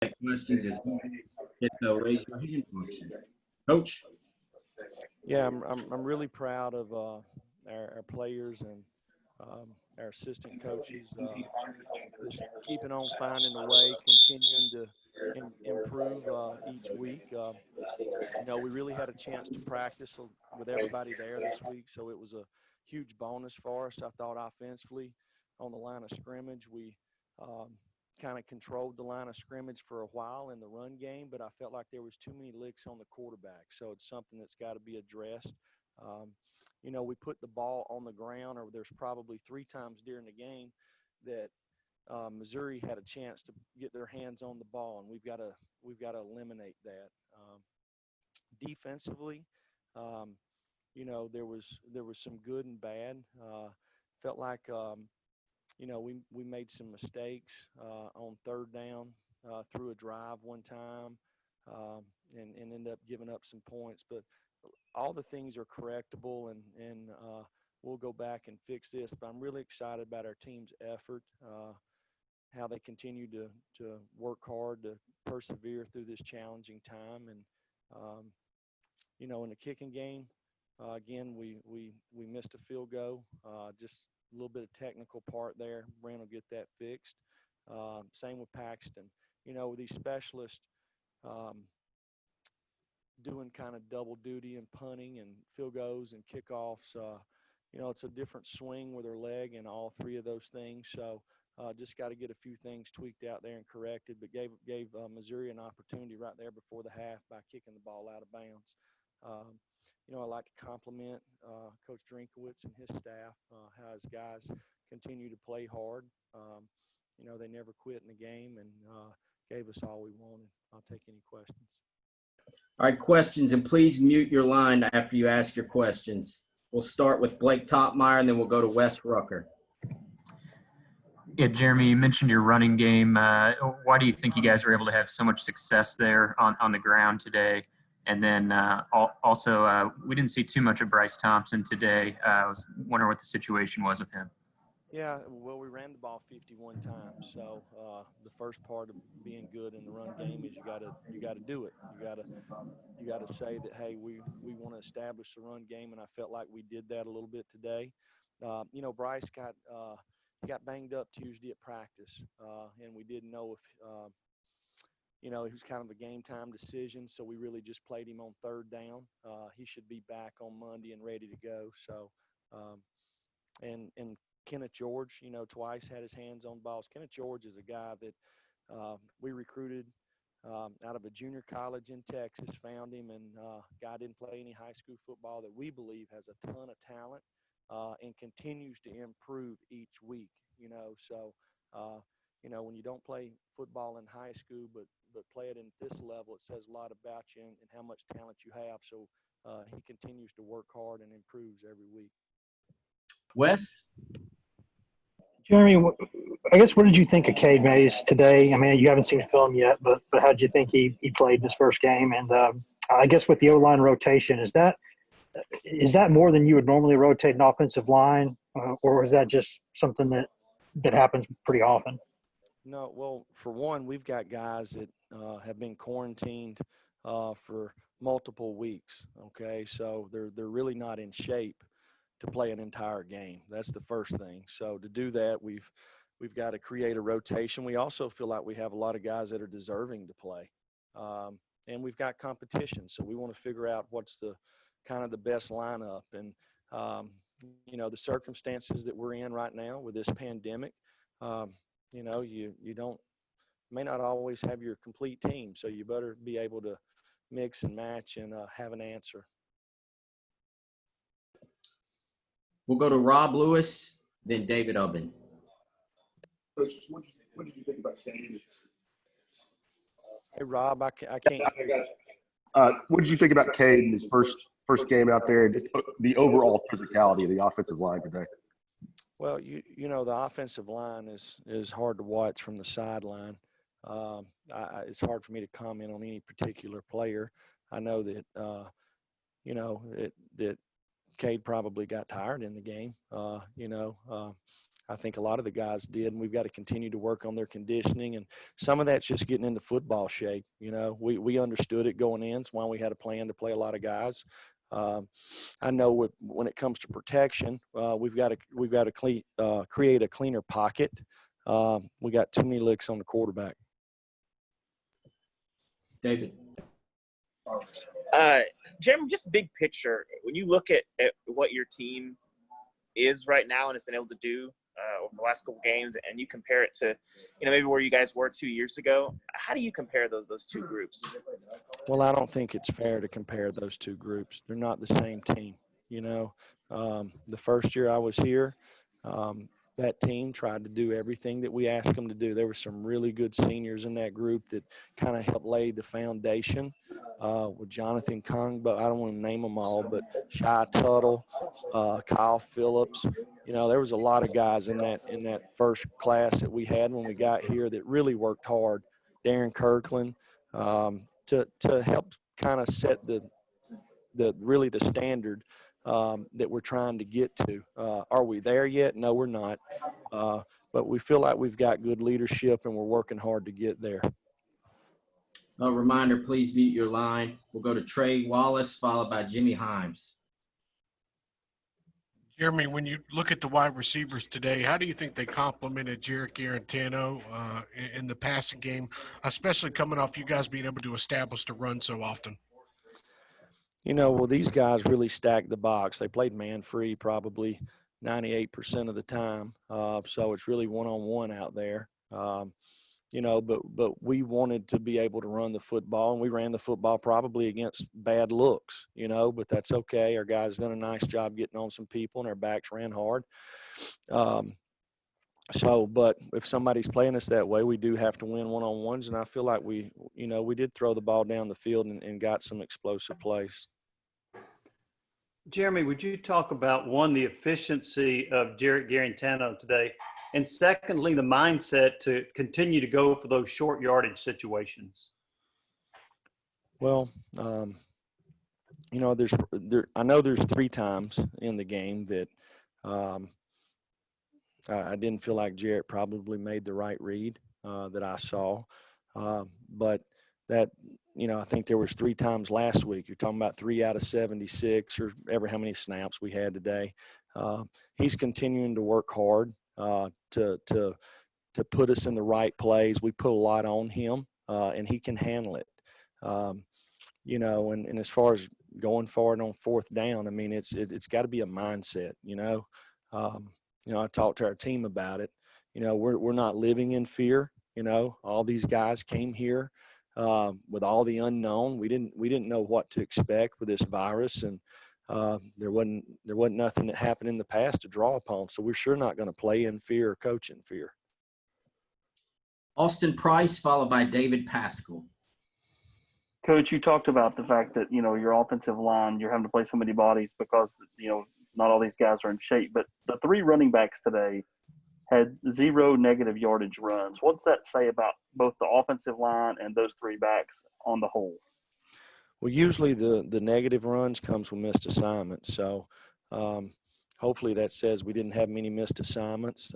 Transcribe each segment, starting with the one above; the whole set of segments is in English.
questions is hit the raise your hand function. Coach? Yeah, I'm really proud of our players and our assistant coaches. Just keeping on finding a way, continuing to improve each week. We really had a chance to practice with everybody there this week, so it was a huge bonus for us. I thought offensively on the line of scrimmage, we kind of controlled the line of scrimmage for a while in the run game, but I felt like there was too many licks on the quarterback, so it's something that's got to be addressed. We put the ball on the ground, or there's probably 3 times during the game that Missouri had a chance to get their hands on the ball, and we've got to eliminate that. Defensively, there was some good and bad. Felt like we made some mistakes on third down through a drive one time, and ended up giving up some points. But all the things are correctable, and we'll go back and fix this. But I'm really excited about our team's effort, how they continue to work hard to persevere through this challenging time. And in the kicking game, again, we missed a field goal, just a little bit of technical part there. Brent will get that fixed. Same with Paxton. With these specialists doing kind of double duty and punting and field goals and kickoffs, it's a different swing with their leg and all 3 of those things. So just got to get a few things tweaked out there and corrected, but gave Missouri an opportunity right there before the half by kicking the ball out of bounds. I'd like to compliment Coach Drinkowitz and his staff, how his guys continue to play hard. They never quit in the game and gave us all we wanted. I'll take any questions. All right, questions, and please mute your line after you ask your questions. We'll start with Blake Topmeyer, and then we'll go to Wes Rucker. Yeah, Jeremy, you mentioned your running game. Why do you think you guys were able to have so much success there on the ground today? And then also, we didn't see too much of Bryce Thompson today. I was wondering what the situation was with him. Yeah, well, we ran the ball 51 times. So the first part of being good in the run game is you got to do it. You got to say that, hey, we want to establish the run game, and I felt like we did that a little bit today. Bryce got banged up Tuesday at practice, and we didn't know if it was kind of a game time decision, so we really just played him on third down. He should be back on Monday and ready to go. So, and Kenneth George, twice had his hands on balls. Kenneth George is a guy that we recruited out of a junior college in Texas, found him, and guy didn't play any high school football, that we believe has a ton of talent and continues to improve each week. So when you don't play football in high school, but play it in this level, it says a lot about you and how much talent you have. So he continues to work hard and improves every week. Wes? Jeremy, I guess, what did you think of Cade Mays today? I mean, you haven't seen film yet, but how did you think he played in his first game? And I guess with the O-line rotation, is that more than you would normally rotate an offensive line, or is that just something that happens pretty often? No, well, for one, we've got guys that have been quarantined for multiple weeks. Okay, so they're really not in shape to play an entire game. That's the first thing. So to do that, we've got to create a rotation. We also feel like we have a lot of guys that are deserving to play, and we've got competition. So we want to figure out what's the kind of the best lineup. And the circumstances that we're in right now with this pandemic, you may not always have your complete team, so you better be able to mix and match and have an answer. We'll go to Rob Lewis, then David Ubben. Coach, what did you think about Cade? Hey, Rob, I can't. What did you think about Cade in his first game out there, and just the overall physicality of the offensive line today? Well, the offensive line is hard to watch from the sideline. It's hard for me to comment on any particular player. I know that that Cade probably got tired in the game. I think a lot of the guys did, and we've got to continue to work on their conditioning. And some of that's just getting into football shape. You know, we understood it going in. It's why we had a plan to play a lot of guys. I know when it comes to protection, we've got to create a cleaner pocket. We got too many licks on the quarterback. David. Jeremy, just big picture, when you look at what your team is right now and has been able to do over the last couple games, and you compare it to, maybe where you guys were 2 years ago, how do you compare those two groups? Well, I don't think it's fair to compare those two groups. They're not the same team. The first year I was here, that team tried to do everything that we asked them to do. There were some really good seniors in that group that kind of helped lay the foundation with Jonathan Kung, but I don't want to name them all, but Shy Tuttle, Kyle Phillips. There was a lot of guys in that first class that we had when we got here that really worked hard. Darren Kirkland, to help kind of set the standard that we're trying to get to. Are we there yet? No, we're not. But we feel like we've got good leadership and we're working hard to get there. A reminder, please mute your line. We'll go to Trey Wallace, followed by Jimmy Himes. Jeremy, when you look at the wide receivers today, how do you think they complemented Jarek Garantano in the passing game, especially coming off you guys being able to establish the run so often? Well, these guys really stacked the box. They played man-free probably 98% of the time, so it's really one-on-one out there. But we wanted to be able to run the football, and we ran the football probably against bad looks, but that's okay. Our guys done a nice job getting on some people, and our backs ran hard. But if somebody's playing us that way, we do have to win one-on-ones, and I feel like we did throw the ball down the field and got some explosive plays. Jeremy, would you talk about, one, the efficiency of Jarek Garantano today, and secondly, the mindset to continue to go for those short yardage situations? Well, I know there's 3 times in the game that I didn't feel like Jarrett probably made the right read that I saw. But that, I think there was 3 times last week. You're talking about 3 out of 76 or ever how many snaps we had today. He's continuing to work hard to put us in the right plays. We put a lot on him, and he can handle it. And as far as going forward on 4th down, I mean, it's got to be a mindset. I talked to our team about it. We're not living in fear. All these guys came here with all the unknown. We didn't know what to expect with this virus, and there wasn't nothing that happened in the past to draw upon. So we're sure not going to play in fear or coach in fear. Austin Price, followed by David Pascal. Coach, you talked about the fact that, your offensive line, you're having to play so many bodies because, not all these guys are in shape. But the 3 running backs today had 0 negative yardage runs. What's that say about both the offensive line and those 3 backs on the whole? Well, usually the negative runs comes with missed assignments. So hopefully that says we didn't have many missed assignments.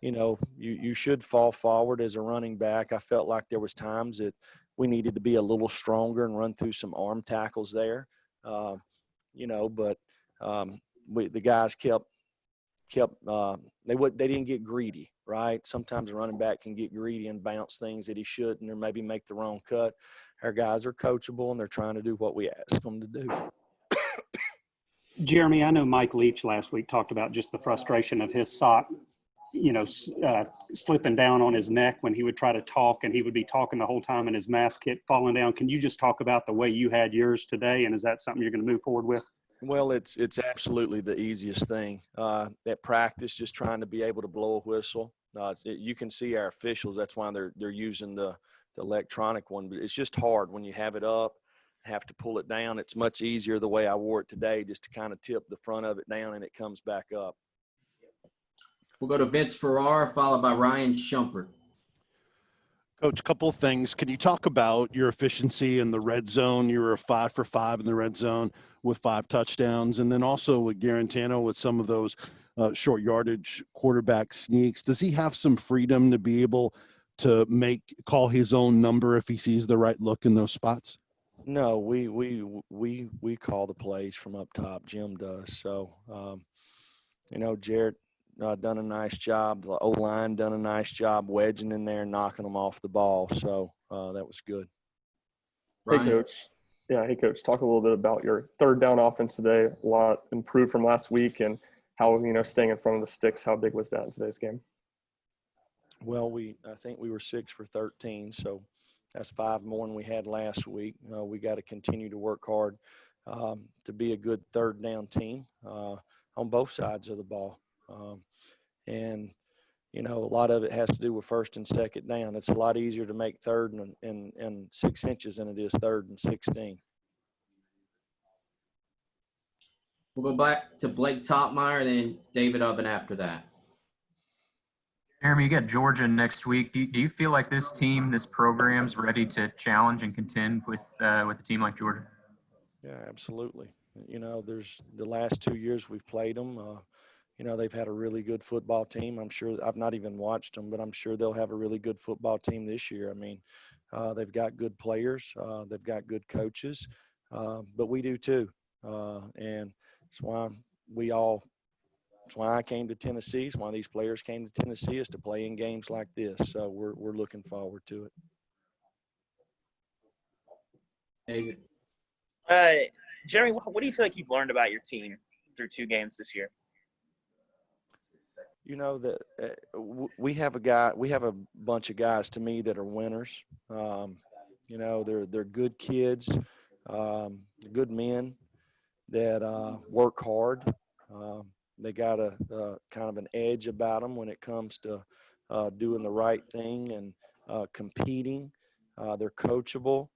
You should fall forward as a running back. I felt like there was times that we needed to be a little stronger and run through some arm tackles there. But the guys kept they didn't get greedy, right? Sometimes a running back can get greedy and bounce things that he shouldn't, or maybe make the wrong cut. Our guys are coachable, and they're trying to do what we ask them to do. Jeremy, I know Mike Leach last week talked about just the frustration of his sock, slipping down on his neck when he would try to talk, and he would be talking the whole time and his mask kept falling down. Can you just talk about the way you had yours today, and is that something you're going to move forward with? Well, it's absolutely the easiest thing. At practice, just trying to be able to blow a whistle. You can see our officials. That's why they're using the electronic one. But it's just hard when you have it up, have to pull it down. It's much easier the way I wore it today, just to kind of tip the front of it down and it comes back up. We'll go to Vince Ferrara, followed by Ryan Shumpert. Coach, a couple of things. Can you talk about your efficiency in the red zone? You were 5 for 5 in the red zone with 5 touchdowns. And then also with Garantano with some of those short yardage quarterback sneaks. Does he have some freedom to be able to call his own number if he sees the right look in those spots? No, we call the plays from up top. Jim does. So, Jarrett done a nice job. The O-line done a nice job wedging in there and knocking them off the ball. So that was good. Hey, Ryan? Coach. Yeah, hey, Coach. Talk a little bit about your third down offense today. A lot improved from last week, and how, staying in front of the sticks, how big was that in today's game? Well, I think we were 6 for 13, so that's 5 more than we had last week. We got to continue to work hard to be a good third down team on both sides of the ball. And a lot of it has to do with first and second down. It's a lot easier to make third and 6 inches than it is third and 16. We'll go back to Blake Topmeyer and then David Ubben after that. Jeremy, you got Georgia next week. Do you feel like this team, this program's ready to challenge and contend with a team like Georgia? Yeah, absolutely. There's the last 2 years we've played them. They've had a really good football team. I'm sure I've not even watched them, but I'm sure they'll have a really good football team this year. I mean, they've got good players. They've got good coaches, but we do too. And that's why that's why I came to Tennessee. It's why these players came to Tennessee, is to play in games like this. So we're looking forward to it. David? Jeremy, what do you feel like you've learned about your team through 2 games this year? That we have a bunch of guys, to me, that are winners. They're good kids, good men that work hard. They got a kind of an edge about them when it comes to doing the right thing and competing. They're coachable.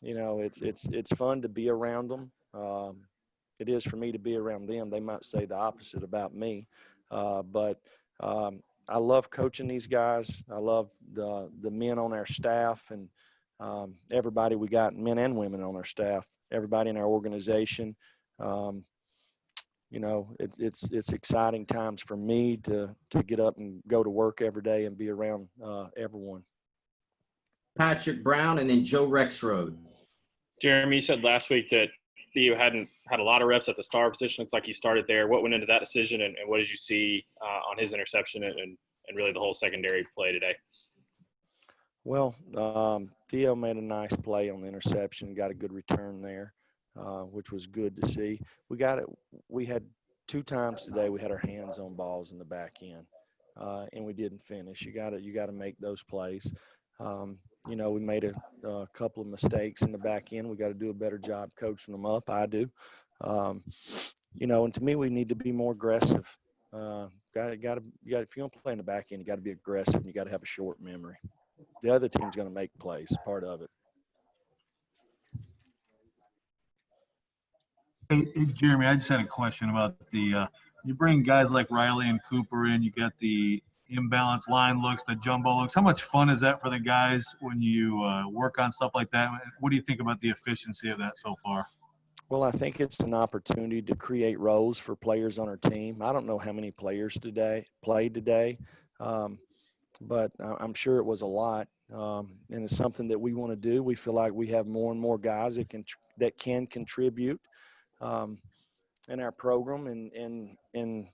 It's fun to be around them. It is for me to be around them. They might say the opposite about me, but I love coaching these guys. I love the men on our staff and everybody. We got men and women on our staff. Everybody in our organization. It's exciting times for me to get up and go to work every day and be around everyone. Patrick Brown and then Joe Rexroad. Jeremy, you said last week that Theo hadn't had a lot of reps at the star position. Looks like he started there. What went into that decision, and what did you see on his interception and really the whole secondary play today? Well, Theo made a nice play on the interception, got a good return there, which was good to see. We had 2 times today we had our hands on balls in the back end, and we didn't finish. You got to make those plays. We made a couple of mistakes in the back end. We got to do a better job coaching them up. I do. And to me, we need to be more aggressive. If you don't play in the back end, you got to be aggressive, and you got to have a short memory. The other team's going to make plays, part of it. Hey, Jeremy, I just had a question about you bring guys like Riley and Cooper in, you get the imbalanced line looks, the jumbo looks. How much fun is that for the guys when you work on stuff like that? What do you think about the efficiency of that so far? Well, I think it's an opportunity to create roles for players on our team. I don't know how many players played today, but I'm sure it was a lot. And it's something that we want to do. We feel like we have more and more guys that can contribute in our program, and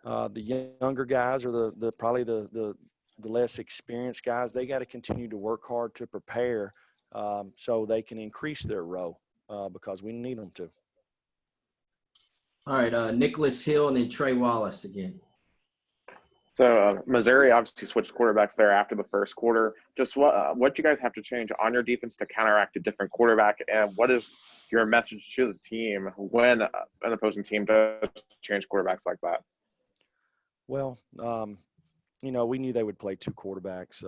the younger guys, or probably the less experienced guys, they got to continue to work hard to prepare so they can increase their role because we need them to. All right, Nicholas Hill and then Trey Wallace again. So Missouri obviously switched quarterbacks there after the first quarter. Just what do you guys have to change on your defense to counteract a different quarterback, and what is your message to the team when an opposing team does change quarterbacks like that? Well, we knew they would play 2 quarterbacks.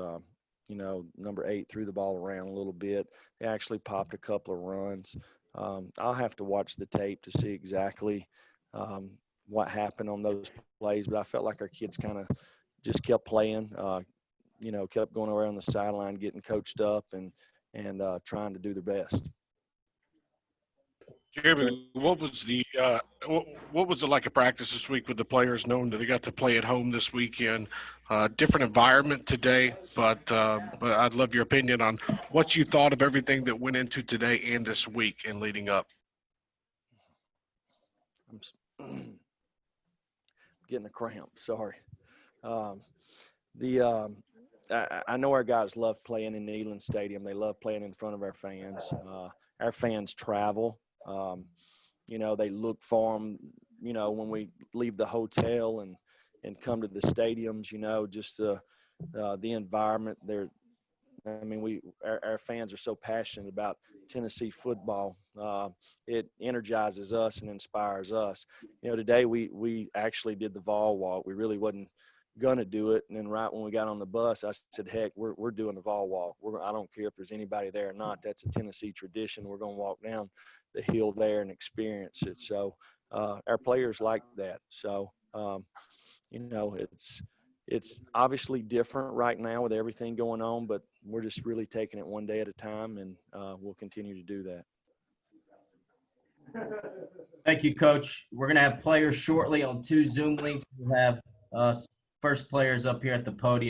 Number 8 threw the ball around a little bit. They actually popped a couple of runs. I'll have to watch the tape to see exactly what happened on those plays, but I felt like our kids kind of just kept playing, you know, kept going around the sideline, getting coached up and trying to do their best. Jeremy, what was it like a practice this week with the players, knowing that they got to play at home this weekend? Different environment today, but I'd love your opinion on what you thought of everything that went into today and this week and leading up. I'm getting a cramp. Sorry. I know our guys love playing in Neyland Stadium. They love playing in front of our fans. Our fans travel. You know, they look for them, you know, when we leave the hotel and come to the stadiums, you know, just the environment there. I mean, our fans are so passionate about Tennessee football. It energizes us and inspires us. You know, today we actually did the Vol Walk. We really wasn't gonna do it, and then right when we got on the bus, I said, "Heck, we're doing the Vol Walk. I don't care if there's anybody there or not. That's a Tennessee tradition. We're gonna walk down the hill there and experience it." So our players like that. So you know, it's obviously different right now with everything going on, but we're just really taking it one day at a time, and we'll continue to do that. Thank you, Coach. We're going to have players shortly on 2 Zoom links. We'll have first players up here at the podium.